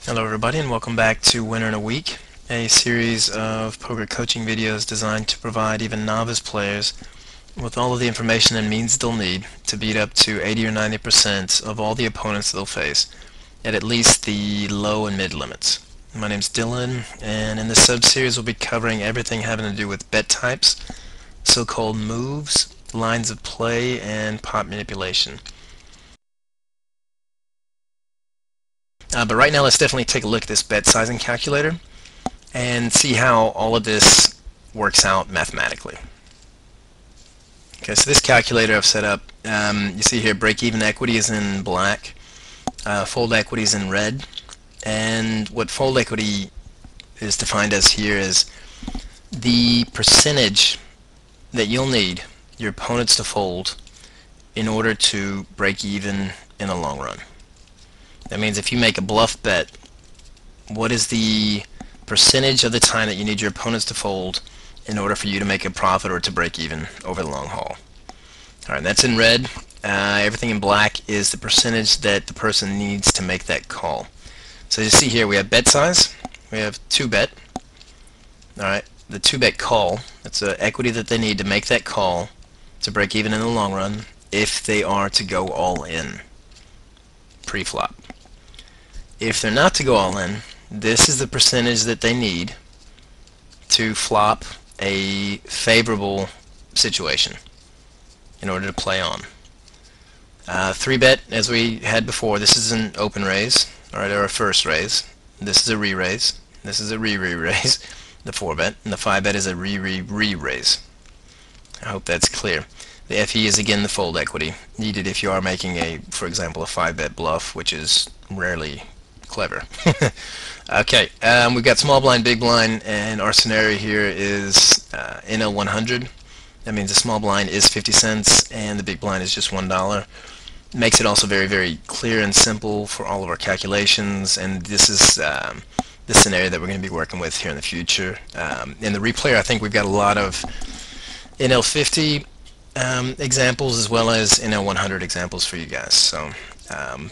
Hello everybody and welcome back to Winner in a Week, a series of poker coaching videos designed to provide even novice players with all of the information and means they'll need to beat up to 80 or 90% of all the opponents they'll face at least the low and mid limits. My name's Dylan, and in this sub-series we'll be covering everything having to do with bet types, so-called moves, lines of play, and pot manipulation. But right now let's definitely take a look at this bet sizing calculator and see how all of this works out mathematically. Okay, so this calculator I've set up, you see here break-even equity is in black, fold equity is in red, and what fold equity is defined as here is the percentage that you'll need your opponents to fold in order to break even in the long run. That means if you make a bluff bet, what is the percentage of the time that you need your opponents to fold in order for you to make a profit or to break even over the long haul? Alright, that's in red. Everything in black is the percentage that the person needs to make that call. So you see here we have bet size, we have 2-bet. Alright, the 2-bet call, that's the equity that they need to make that call to break even in the long run if they are to go all in pre-flop. If they're not to go all in, this is the percentage that they need to flop a favorable situation in order to play on. 3-bet, as we had before, this is an open raise, alright, or a first raise. This is a re-raise. This is a re-re-raise, the 4-bet, and the 5-bet is a re-re-re-raise. I hope that's clear. The FE is again the fold equity needed if you are making a, for example, a 5-bet bluff, which is rarely clever. Okay, we've got small blind, big blind, and our scenario here is NL 100. That means the small blind is 50 cents and the big blind is just $1. Makes it also very, very clear and simple for all of our calculations, and this is the scenario that we're going to be working with here in the future. In the replayer, I think we've got a lot of NL 50 examples as well as NL 100 examples for you guys. So,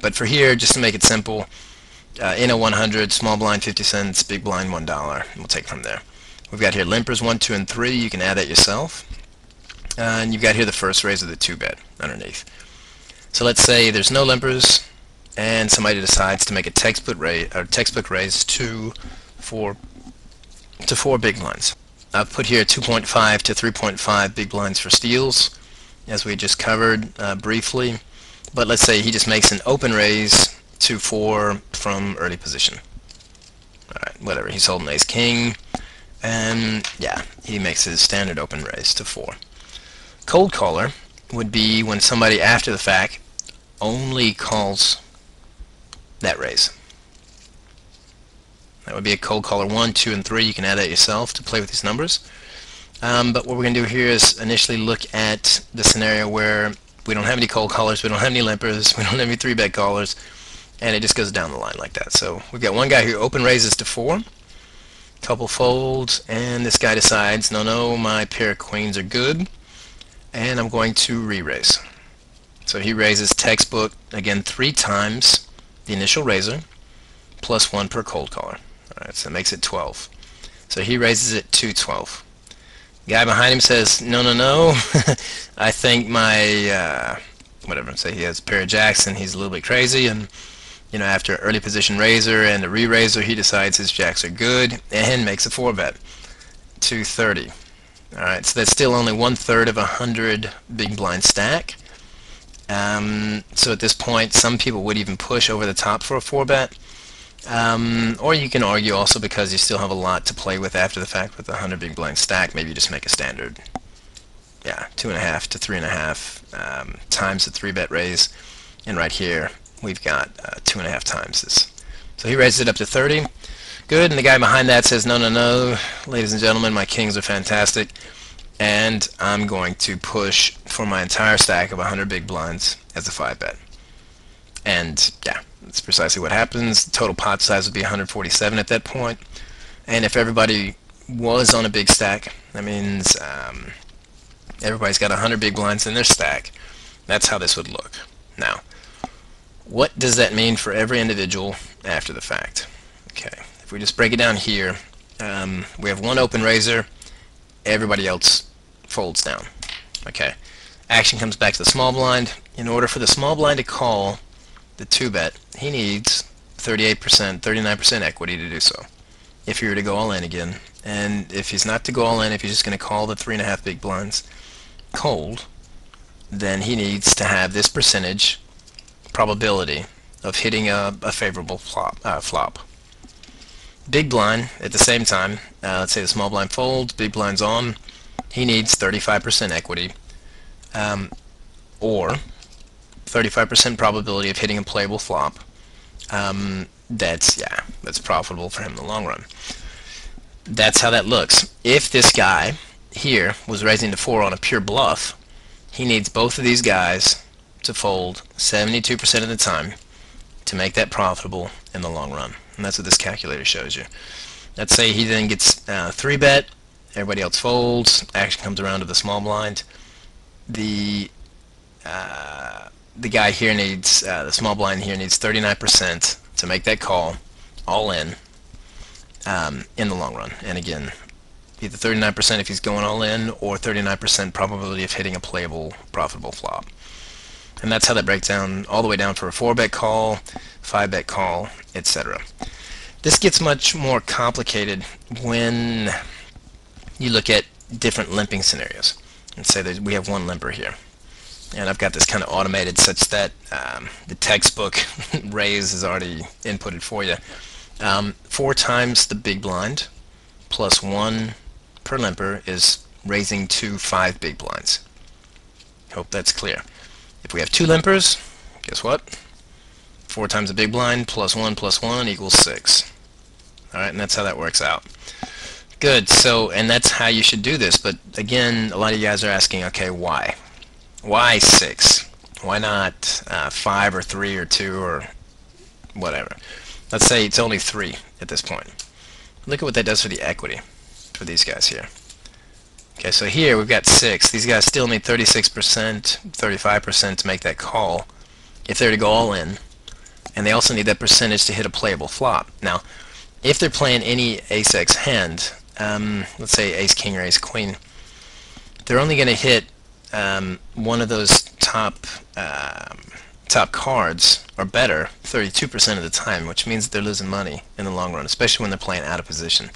but for here, just to make it simple, NL 100, small blind 50 cents, big blind $1. We'll take it from there. We've got here limpers 1, 2, and 3. You can add that yourself. And you've got here the first raise of the 2-bet underneath. So let's say there's no limpers, and somebody decides to make a textbook raise to 4 big blinds. I've put here 2.5 to 3.5 big blinds for steals, as we just covered briefly. But let's say he just makes an open raise to 4 from early position. Alright, whatever, he's holding ace king, and yeah, he makes his standard open raise to 4. Cold caller would be when somebody after the fact only calls that raise. That would be a cold caller 1, 2, and 3. You can add that yourself to play with these numbers. But what we're going to do here is initially look at the scenario where we don't have any cold callers, we don't have any limpers, we don't have any 3-bet callers, and it just goes down the line like that. So we've got one guy who open raises to 4, couple folds, and this guy decides, no, my pair of queens are good, and I'm going to re-raise. So he raises textbook, again, 3 times the initial raiser, plus 1 per cold caller. Alright, so that makes it 12. So he raises it to 12. Guy behind him says, no, I think my, whatever, say he has a pair of jacks and he's a little bit crazy, and after early position raiser and a re-raiser, he decides his jacks are good and makes a 4-bet to 30. Alright, so that's still only 1/3 of 100 big blind stack. So at this point, some people would even push over the top for a 4-bet. Or you can argue also, because you still have a lot to play with after the fact with the 100 big blind stack, maybe you just make a standard, 2.5 to 3.5 times the 3-bet raise, and right here we've got 2.5 times this. So he raises it up to 30. Good, and the guy behind that says, no, ladies and gentlemen, my kings are fantastic, and I'm going to push for my entire stack of 100 big blinds as a 5-bet. And yeah, that's precisely what happens. The total pot size would be 147 at that point. And if everybody was on a big stack, that means everybody's got 100 big blinds in their stack. That's how this would look. Now, what does that mean for every individual after the fact? Okay, if we just break it down here, we have one open raiser, everybody else folds down. Okay, action comes back to the small blind. In order for the small blind to call the 2-bet, he needs 38%, 39% equity to do so. If you were to go all in again, and if he's not to go all in, if he's just going to call the 3.5 big blinds cold, then he needs to have this percentage probability of hitting a favorable flop. Big blind, at the same time, let's say the small blind folds, big blind's on, he needs 35% equity, or 35% probability of hitting a playable flop. That's profitable for him in the long run. That's how that looks. If this guy here was raising to 4 on a pure bluff, he needs both of these guys to fold 72% of the time to make that profitable in the long run. And that's what this calculator shows you. Let's say he then gets 3-bet, everybody else folds, action comes around to the small blind. The guy here needs, the small blind here needs 39% to make that call all in the long run. And again, either 39% if he's going all in, or 39% probability of hitting a playable, profitable flop. And that's how that breaks down all the way down for a 4-bet call, 5-bet call, etc. This gets much more complicated when you look at different limping scenarios. And say that we have one limper here. And I've got this kind of automated such that the textbook raise is already inputted for you. 4 times the big blind plus 1 per limper is raising to 5 big blinds. Hope that's clear. If we have 2 limpers, guess what? 4 times the big blind plus 1 equals 6. Alright, and that's how that works out. Good, so, and that's how you should do this, but again, a lot of you guys are asking, okay, why? Why 6? Why not 5 or 3 or 2 or whatever? Let's say it's only 3 at this point. Look at what that does for the equity for these guys here. Okay, so here we've got 6. These guys still need 36%, 35% to make that call if they're to go all in. And they also need that percentage to hit a playable flop. Now, if they're playing any ace-x hand, let's say ace-king or ace-queen, they're only going to hit one of those top cards or better 32% of the time, which means they're losing money in the long run, especially when they're playing out of position.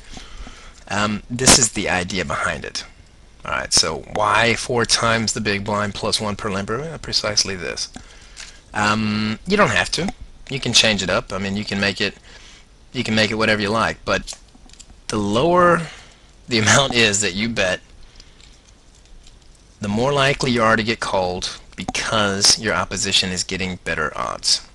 This is the idea behind it. Alright, so why 4 times the big blind plus 1 per limper? Well, precisely this. You don't have to. You can change it up. I mean, you can make it whatever you like, but the lower the amount is that you bet, the more likely you are to get called because your opposition is getting better odds.